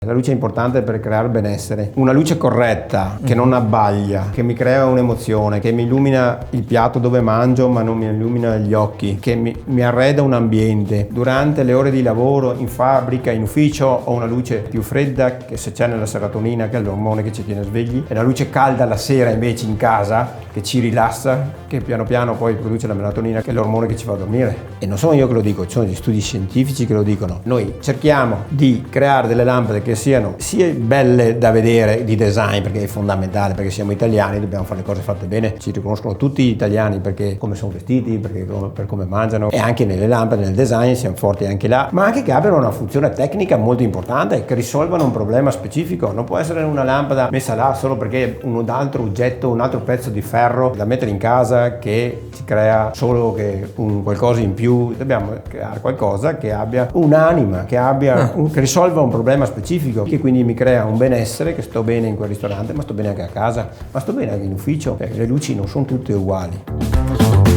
La luce è importante per creare benessere. Una luce corretta, che non abbaglia, che mi crea un'emozione, che mi illumina il piatto dove mangio ma non mi illumina gli occhi, che mi arreda un ambiente. Durante le ore di lavoro, in fabbrica, in ufficio, ho una luce più fredda, che se c'è nella serotonina, che è l'ormone che ci tiene svegli, e la luce calda la sera invece in casa, che ci rilassa, che piano piano poi produce la melatonina, che è l'ormone che ci fa dormire. E non sono io che lo dico, ci sono gli studi scientifici che lo dicono. Noi cerchiamo di creare delle lampade che siano sia belle da vedere, di design, perché è fondamentale, perché siamo italiani, dobbiamo fare le cose fatte bene, ci riconoscono tutti gli italiani perché come sono vestiti, perché per come mangiano, e anche nelle lampade, nel design siamo forti anche là, ma anche che abbiano una funzione tecnica molto importante, che risolvano un problema specifico. Non può essere una lampada messa là solo perché un altro oggetto, un altro pezzo di ferro da mettere in casa che ci crea solo che un qualcosa in più. Dobbiamo creare qualcosa che abbia un'anima, che risolva un problema specifico, che quindi mi crea un benessere, che sto bene in quel ristorante, ma sto bene anche a casa, ma sto bene anche in ufficio. Le luci non sono tutte uguali.